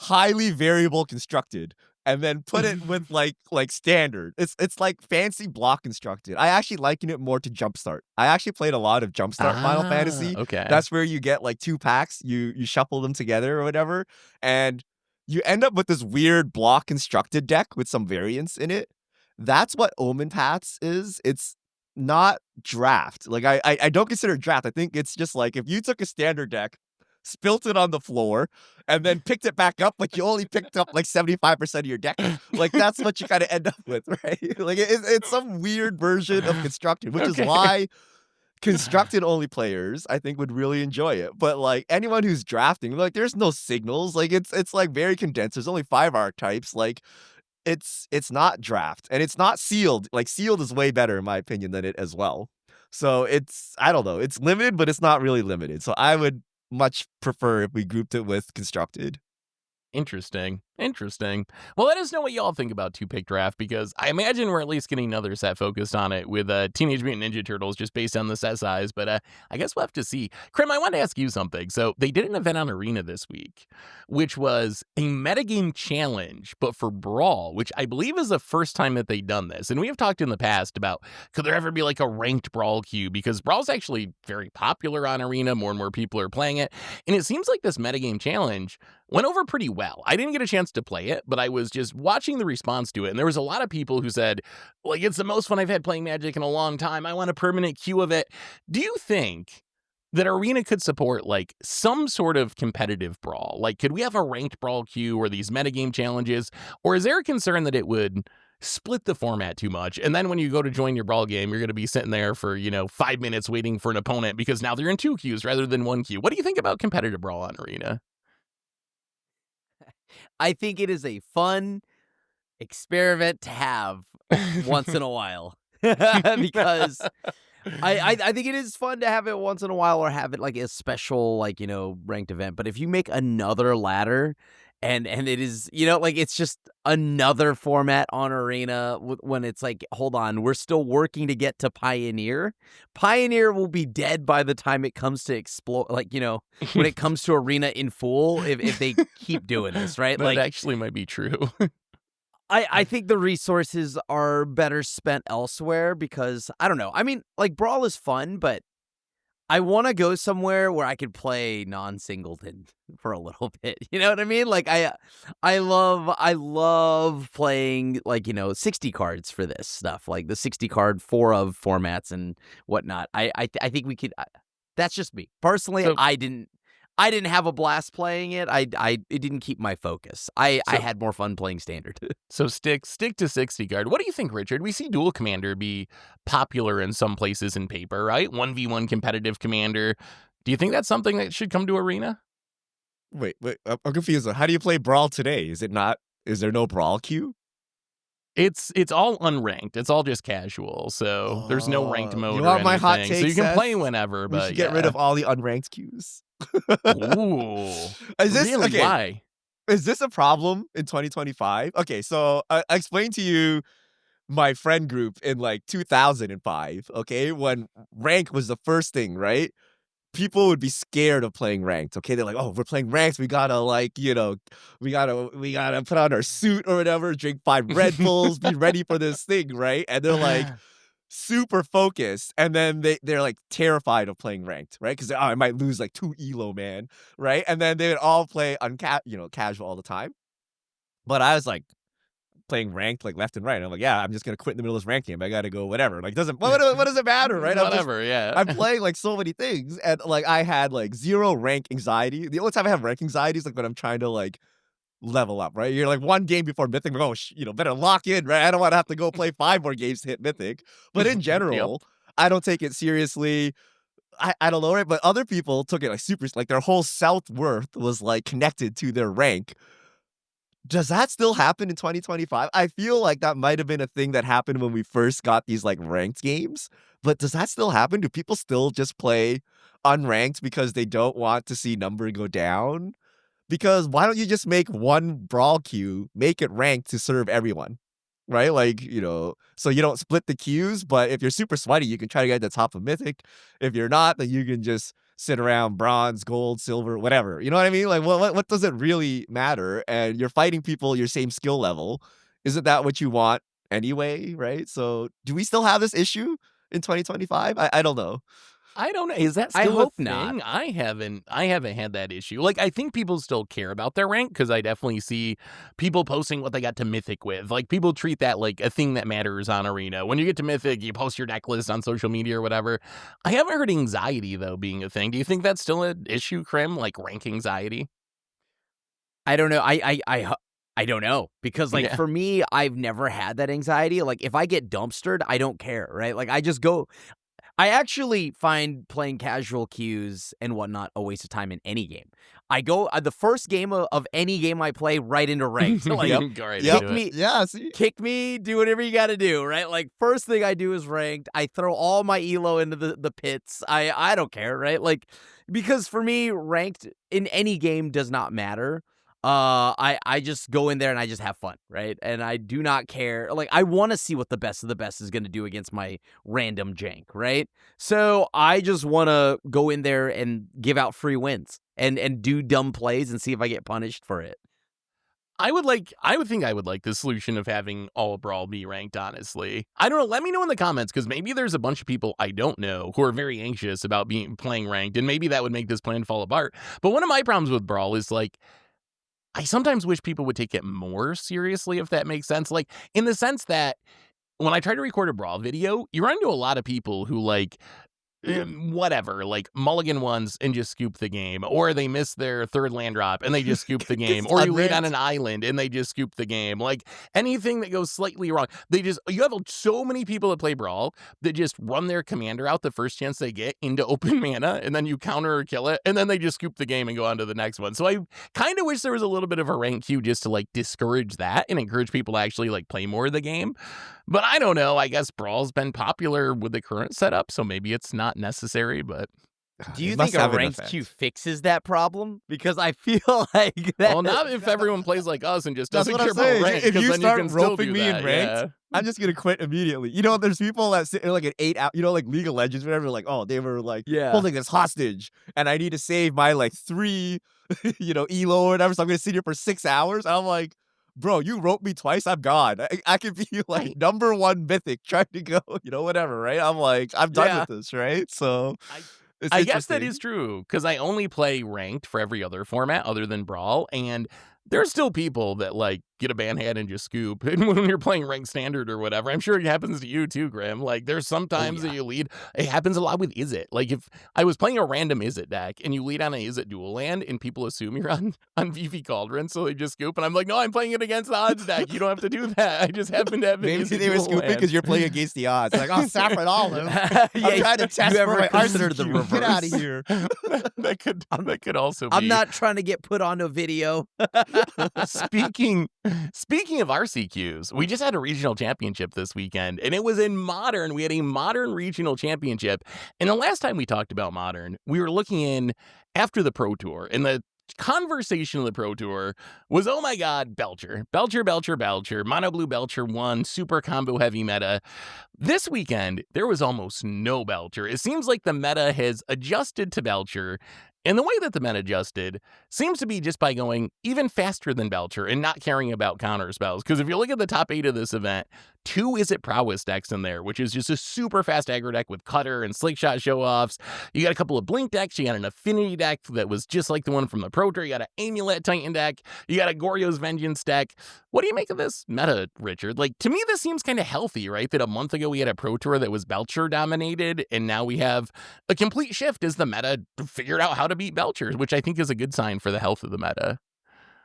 highly variable constructed, and then put it with like standard. It's like fancy block constructed. I actually liken it more to Jumpstart. I actually played a lot of Jumpstart Final Fantasy. Okay. That's where you get like 2 packs, you shuffle them together or whatever, and you end up with this weird block constructed deck with some variance in it. That's what Omen Paths is. It's not draft. Like I don't consider it draft. I think it's just like if you took a standard deck, spilt it on the floor, and then picked it back up, but you only picked up like 75% of your deck. Like that's what you kind of end up with, right? Like it's some weird version of constructed, which is why constructed only players I think would really enjoy it. But like anyone who's drafting, like there's no signals. Like it's like very condensed. There's only 5 archetypes. Like it's not draft, and it's not sealed. Like sealed is way better in my opinion than it as well. So it's, I don't know, it's limited, but it's not really limited. So I would much prefer if we grouped it with constructed. Interesting. Well, let us know what y'all think about 2-pick draft, because I imagine we're at least getting another set focused on it with Teenage Mutant Ninja Turtles just based on the set size. But I guess we'll have to see. Krim, I want to ask you something. So they did an event on Arena this week, which was a metagame challenge, but for Brawl, which I believe is the first time that they've done this. And we have talked in the past about, could there ever be like a ranked Brawl queue? Because Brawl's actually very popular on Arena. More and more people are playing it. And it seems like this metagame challenge went over pretty well. I didn't get a chance to play it, but I was just watching the response to it, and there was a lot of people who said, like, it's the most fun I've had playing Magic in a long time. I want a permanent queue of it. Do you think that Arena could support, like, some sort of competitive Brawl? Like, could we have a ranked Brawl queue or these metagame challenges? Or is there a concern that it would split the format too much, and then when you go to join your Brawl game, you're going to be sitting there for, 5 minutes waiting for an opponent because now they're in 2 queues rather than 1 queue? What do you think about competitive Brawl on Arena? I think it is a fun experiment to have once in a while because I think it is fun to have it once in a while or have it like a special, like, ranked event. But if you make another ladder and it is, like it's just another format on Arena when it's like, hold on, we're still working to get to Pioneer. Pioneer will be dead by the time it comes to explore, like, when it comes to Arena in full, if they keep doing this, right? That Like, actually might be true. I think the resources are better spent elsewhere because I don't know. I mean, like Brawl is fun, but I want to go somewhere where I could play non-singleton for a little bit. You know what I mean? Like I love playing like 60 cards for this stuff, like the 60 card 4 of formats and whatnot. I think we could. That's just me personally. So- I didn't have a blast playing it. It didn't keep my focus. I had more fun playing standard. So stick to 60 card. What do you think, Richard? We see Dual Commander be popular in some places in paper, right? 1v1 competitive commander. Do you think that's something that should come to Arena? Wait, I'm confused. How do you play Brawl today? Is there no Brawl queue? It's all unranked. It's all just casual. So there's no ranked mode. You or want my hot anything. take, So you can Seth? play whenever, We but should get rid of all the unranked queues. Ooh. Is this Really? okay? Why? Is this a problem in 2025? Okay, so I explained to you my friend group in like 2005, okay, when rank was the first thing, right? People would be scared of playing ranked, okay? They're like, oh, we're playing ranked. We gotta like, we gotta put on our suit or whatever, drink 5 Red Bulls, be ready for this thing, right? And they're like super focused, and then they're like terrified of playing ranked, right? Because I might lose like 2 elo, man, right? And then they would all play casual all the time. But I was like playing ranked like left and right. I'm like, yeah, I'm just gonna quit in the middle of this ranked game. I gotta go whatever. Like, what does it matter, right? Whatever, yeah. I'm playing like so many things, and like I had like 0 rank anxiety. The only time I have rank anxiety is like when I'm trying to like level up, right? You're like 1 game before Mythic, like, oh, better lock in, right? I don't want to have to go play 5 more games to hit Mythic. But in general, I don't take it seriously. I don't know, right? But other people took it like super, like their whole self-worth was like connected to their rank. Does that still happen in 2025? I feel like that might have been a thing that happened when we first got these like ranked games. But does that still happen? Do people still just play unranked because they don't want to see number go down? Because why don't you just make one brawl queue, make it ranked to serve everyone, right? Like, so you don't split the queues, but if you're super sweaty, you can try to get to the top of Mythic. If you're not, then you can just sit around bronze, gold, silver, whatever. You know what I mean? Like, what does it really matter? And you're fighting people your same skill level. Isn't that what you want anyway, right? So do we still have this issue in 2025? I don't know. I don't know. Is that still I hope a thing? not. I haven't had that issue. Like, I think people still care about their rank because I definitely see people posting what they got to Mythic with. Like, people treat that like a thing that matters on Arena. When you get to Mythic, you post your deck list on social media or whatever. I haven't heard anxiety, though, being a thing. Do you think that's still an issue, Krim? Like, rank anxiety? I don't know. I don't know because like for me, I've never had that anxiety. Like if I get dumpstered, I don't care, right? Like I just go. I actually find playing casual queues and whatnot a waste of time in any game. I go the first game of any game I play right into ranked. Like, Go right Yep. into it. Yeah, see? kick me, do whatever you got to do, right? Like first thing I do is ranked. I throw all my elo into the pits. I don't care, right? Like because for me, ranked in any game does not matter. I just go in there and I just have fun, right? And I do not care. Like I want to see what the best of the best is going to do against my random jank, right? So I just want to go in there and give out free wins and do dumb plays and see if I get punished for it. I would think I would like the solution of having all Brawl be ranked, honestly. I don't know. Let me know in the comments, because maybe there's a bunch of people I don't know who are very anxious about playing ranked, and maybe that would make this plan fall apart. But one of my problems with Brawl is, like, I sometimes wish people would take it more seriously, if that makes sense. Like, in the sense that when I try to record a Brawl video, you run into a lot of people who, like, whatever, like mulligan ones and just scoop the game, or they miss their third land drop and they just scoop the game, or you lead on an island and they just scoop the game. Like anything that goes slightly wrong, you have so many people that play Brawl that just run their commander out the first chance they get into open mana, and then you counter or kill it, and then they just scoop the game and go on to the next one. So I kind of wish there was a little bit of a rank queue just to like discourage that and encourage people to actually like play more of the game. But I don't know. I guess Brawl's been popular with the current setup, so maybe it's not necessary, but Do you It must think a have an ranked effect. queue fixes that problem? Because I feel like that. well, not if everyone plays like us and just That's doesn't what I'm care about saying. rank, If 'cause you then start you can still roping do me in that, ranked, yeah. I'm just gonna quit immediately. You know, there's people that sit in like an 8 hour, like League of Legends, whatever, like, oh, they were like Yeah. holding this hostage, and I need to save my like 3, elo or whatever. So I'm gonna sit here for 6 hours. And I'm like, bro, you roped me twice. I'm gone. I could be like number 1 mythic trying to go, whatever, right? I'm like, I'm done Yeah. with this, right? So it's I guess that interesting. is true, because I only play ranked for every other format other than Brawl, and there's still people that like get a band hand and just scoop. And when you're playing ranked standard or whatever, I'm sure it happens to you too, Grim. Like there's sometimes that you lead. It happens a lot with Izzet. Like if I was playing a random Izzet deck and you lead on an Izzet dual land and people assume you're on VV Cauldron, so they just scoop, and I'm like, no, I'm playing it against the odds deck. You don't have to do that. I just happen to have an Maybe Izzet they were dual scooping land. because you're playing against the odds. Like, oh, Saffron Olive. Yeah, I'm trying to test you for ever my considered the RCQ. Get out of reverse? here. that could also be. I'm not trying to get put on a video. Speaking of RCQs, we just had a regional championship this weekend, and it was in Modern. We had a Modern regional championship, and the last time we talked about Modern, we were looking in after the Pro Tour, and the conversation of the Pro Tour was, oh my god, Belcher, Mono Blue Belcher won, super combo heavy meta. This weekend, there was almost no Belcher. It seems like the meta has adjusted to Belcher, and the way that the meta adjusted seems to be just by going even faster than Belcher and not caring about counter spells. Because if you look at the top 8 of this event, 2 Izzet Prowess decks in there, which is just a super fast aggro deck with Cutter and Slickshot show-offs. You got a couple of Blink decks. You got an Affinity deck that was just like the one from the Pro Tour. You got an Amulet Titan deck. You got a Goryo's Vengeance deck. What do you make of this meta, Richard? Like, to me, this seems kind of healthy, right? That a month ago we had a Pro Tour that was Belcher dominated, and now we have a complete shift as the meta figured out how to beat Belcher, which I think is a good sign for the health of the meta.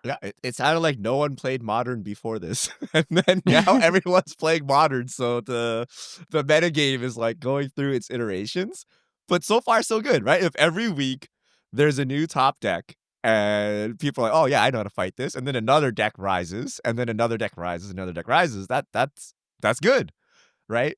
Yeah, it sounded like no one played Modern before this, and then now everyone's playing Modern. So the meta game is like going through its iterations, but so far so good, right? If every week there's a new top deck, and people are like, oh yeah, I know how to fight this, and then another deck rises, and then another deck rises, another deck rises. That's good, right?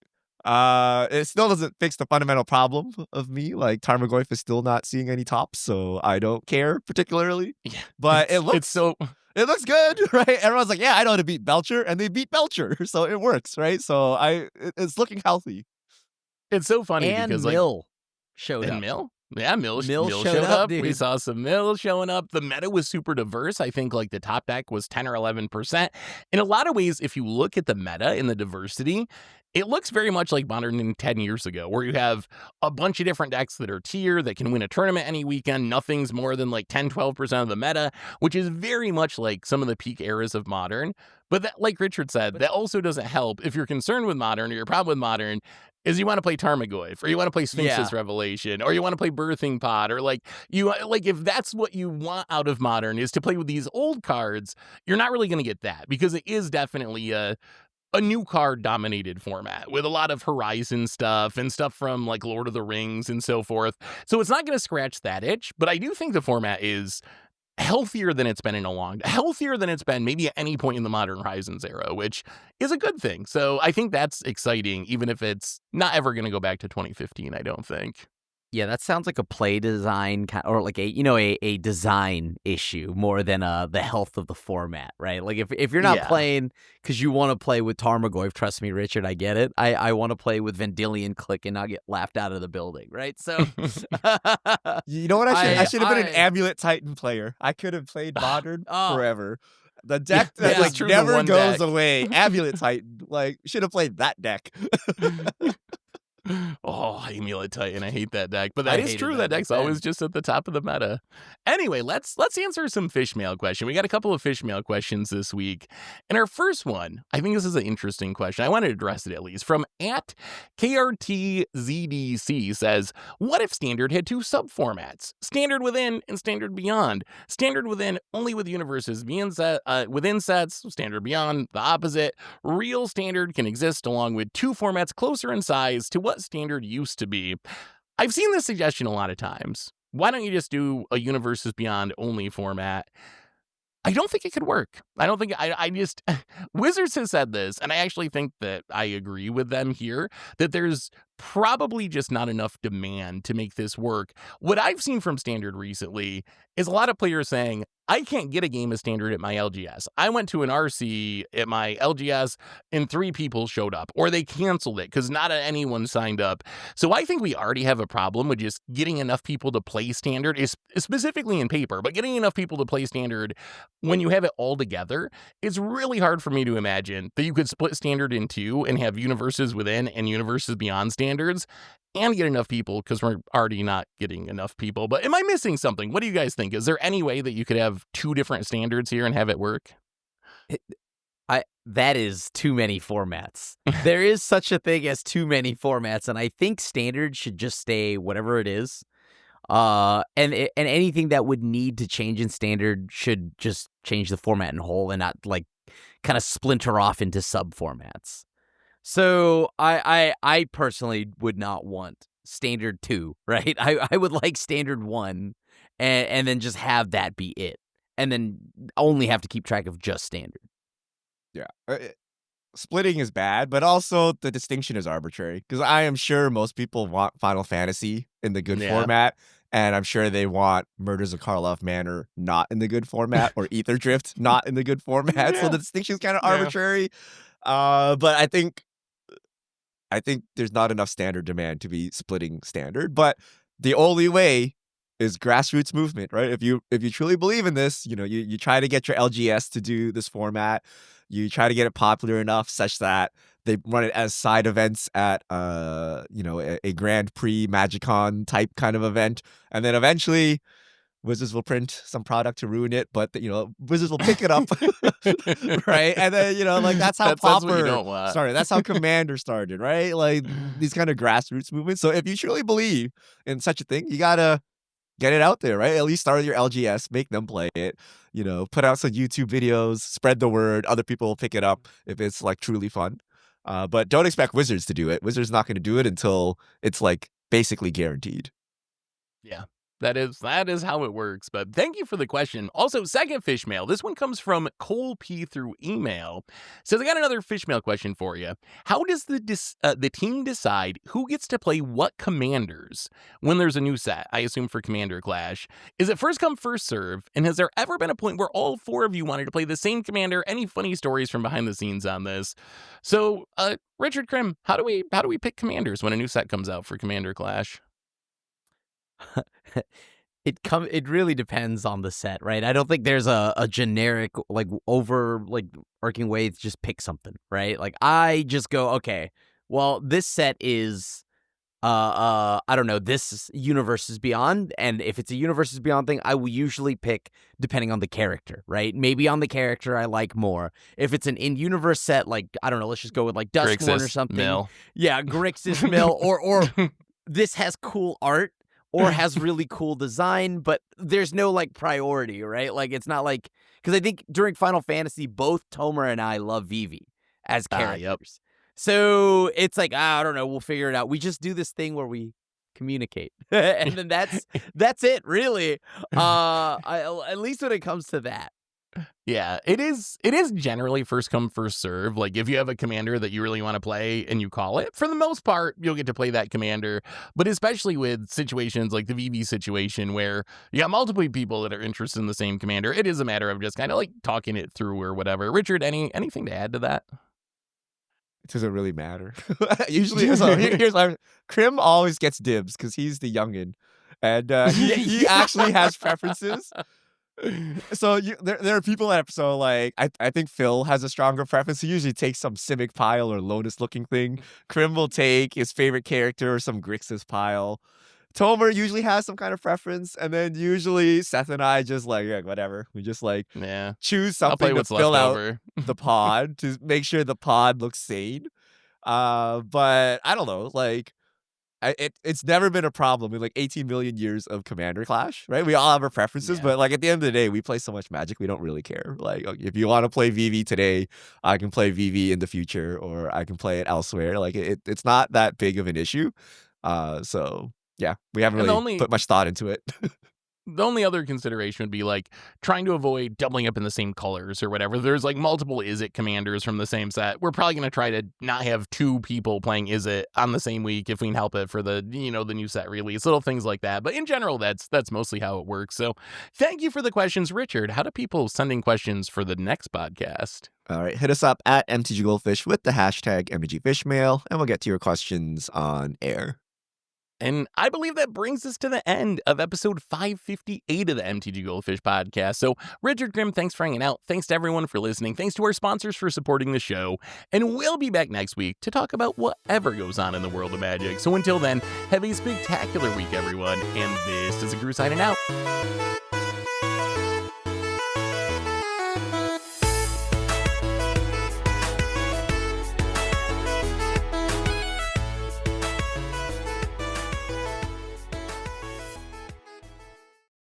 It still doesn't fix the fundamental problem of me. Like Tarmogoyf is still not seeing any tops, so I don't care particularly. Yeah, But it looks it's so good, right? Everyone's like, yeah, I know how to beat Belcher, and they beat Belcher, so it works, right? So it's looking healthy. it's so funny And because Mill showed and up. Mill. Yeah, Mill Mill showed up. dude. We saw some Mill showing up. The meta was super diverse. I think like the top deck was 10 or 11%. In a lot of ways, if you look at the meta and the diversity, it looks very much like Modern in 10 years ago, where you have a bunch of different decks that are tier that can win a tournament any weekend. Nothing's more than like 10, 12% of the meta, which is very much like some of the peak eras of Modern. But that, like Richard said, that also doesn't help if you're concerned with Modern, or your problem with Modern is you want to play Tarmogoyf, or you want to play Sphinx's Revelation, or you want to play Birthing Pod, or like if that's what you want out of Modern is to play with these old cards, you're not really going to get that, because it is definitely a new card dominated format with a lot of Horizon stuff and stuff from like Lord of the Rings and so forth. So it's not going to scratch that itch, but I do think the format is healthier than it's been in a long time, healthier than it's been maybe at any point in the Modern Horizons era, which is a good thing. So I think that's exciting, even if it's not ever going to go back to 2015, I don't think. Yeah, that sounds like a play design or like a design issue more than the health of the format, right? Like if you're not playing because you want to play with Tarmogoyf, trust me, Richard, I get it. I want to play with Vendilion Click and not get laughed out of the building, right? So you know what I should have been an Amulet Titan player. I could have played Modern forever. The deck that like never goes away, Amulet Titan. Like should have played that deck. Oh, Amulet Titan. I hate that deck. But I that is hated true. that That deck's deck always then. just at the top of the meta. Anyway, let's answer some fish mail question. We got a couple of fish mail questions this week. And our first one, I think this is an interesting question. I want to address it at least. From at KRTZDC says, what if Standard had two subformats? Standard Within and Standard Beyond. Standard Within only with universes within sets, Standard Beyond the opposite. Real Standard can exist along with two formats closer in size to what Standard used to be. I've seen this suggestion a lot of times. Why don't you just do a Universes Beyond only format? I don't think it could work. I don't think I just Wizards has said this, and I actually think that I agree with them here, that there's probably just not enough demand to make this work. What I've seen from Standard recently is a lot of players saying, I can't get a game of Standard at my LGS. I went to an RC at my LGS and 3 people showed up, or they canceled it because not anyone signed up. So I think we already have a problem with just getting enough people to play Standard, specifically in paper, but getting enough people to play Standard when you have it all together. It's really hard for me to imagine that you could split Standard in two and have Universes Within and Universes Beyond standards and get enough people, because we're already not getting enough people. But am I missing something? What do you guys think? Is there any way that you could have two different standards here and have it work? That is too many formats. There is such a thing as too many formats, and I think Standard should just stay whatever it is. And anything that would need to change in Standard should just change the format in whole and not like kind of splinter off into sub formats. So I personally would not want Standard 2, right? I would like Standard 1 and then just have that be it. And then only have to keep track of just Standard. Yeah. Splitting is bad, but also the distinction is arbitrary, because I am sure most people want Final Fantasy in the good format, and I'm sure they want Murders of Karloff Manor not in the good format, or Ether Drift not in the good format. So the distinction is kind of arbitrary. But I think there's not enough Standard demand to be splitting Standard. But the only way is grassroots movement, right? If you truly believe in this, you try to get your LGS to do this format. You try to get it popular enough such that they run it as side events at a Grand Prix Magicon type kind of event, and then eventually Wizards will print some product to ruin it, but Wizards will pick it up, right? And then that's how that's what you don't want. started. That's how Commander started, right? Like these kind of grassroots movements. So if you truly believe in such a thing, you gotta get it out there, right? At least start with your LGS, make them play it, put out some YouTube videos, spread the word. Other people will pick it up if it's like truly fun. But don't expect Wizards to do it. Wizards not going to do it until it's like basically guaranteed. Yeah. That is how it works. But thank you for the question. Also, second fish mail. This one comes from Cole P through email. Says, I got another fish mail question for you. How does the team decide who gets to play what commanders when there's a new set? I assume for Commander Clash. Is it first come, first serve? And has there ever been a point where all 4 of you wanted to play the same commander? Any funny stories from behind the scenes on this? So, Richard Krim, how do we pick commanders when a new set comes out for Commander Clash? It really depends on the set, right? I don't think there's a generic overarching way to just pick something, right? Like I just go, okay, well, this set is I don't know, this Universes Beyond, and if it's a Universes Beyond thing, I will usually pick depending on the character, right? Maybe on the character I like more. If it's an in-universe set, like I don't know, let's just go with like Duskmourn or something. Mill. Yeah, Grixis Mill, or this has cool art or has really cool design, but there's no like priority, right? Like it's not like, because I think during Final Fantasy, both Tomer and I love Vivi as characters. Yep. So it's like, I don't know, we'll figure it out. We just do this thing where we communicate. And then that's it, really. At least when it comes to that. Yeah, it is generally first come, first serve. Like if you have a commander that you really want to play and you call it, for the most part, you'll get to play that commander. But especially with situations like the VV situation where you got multiple people that are interested in the same commander, it is a matter of just kind of like talking it through or whatever. Richard, anything to add to that? It doesn't really matter. Usually, so here's Krim always gets dibs because he's the youngin'. And he actually has preferences. So there are people that so like I think Phil has a stronger preference. He usually takes some Simic pile or Lotus looking thing. Krim will take his favorite character or some Grixis pile. Tomer usually has some kind of preference, and then usually Seth and I just like yeah, whatever. We just like Yeah. choose I'll play something to what's fill left out over. the pod to make sure the pod looks sane. But I don't know, like it's never been a problem in like 18 million years of Commander Clash, right? We all have our preferences, Yeah. but like at the end of the day, we play so much Magic, we don't really care. Like if you want to play VV today, I can play VV in the future, or I can play it elsewhere. Like it's not that big of an issue. So yeah, we haven't And the really only put much thought into it. the only other consideration would be like trying to avoid doubling up in the same colors or whatever. There's like multiple Izzet commanders from the same set. We're probably going to try to not have two people playing Izzet on the same week if we can help it for the, the new set release, little things like that. But in general, that's mostly how it works. So thank you for the questions, Richard. How do people send in questions for the next podcast? All right, hit us up at MTGGoldfish with the hashtag MTGFishmail, and we'll get to your questions on air. And I believe that brings us to the end of episode 558 of the MTG Goldfish podcast. So, Richard Grimm, thanks for hanging out. Thanks to everyone for listening. Thanks to our sponsors for supporting the show. And we'll be back next week to talk about whatever goes on in the world of Magic. So, until then, have a spectacular week, everyone. And this is a Gru signing out.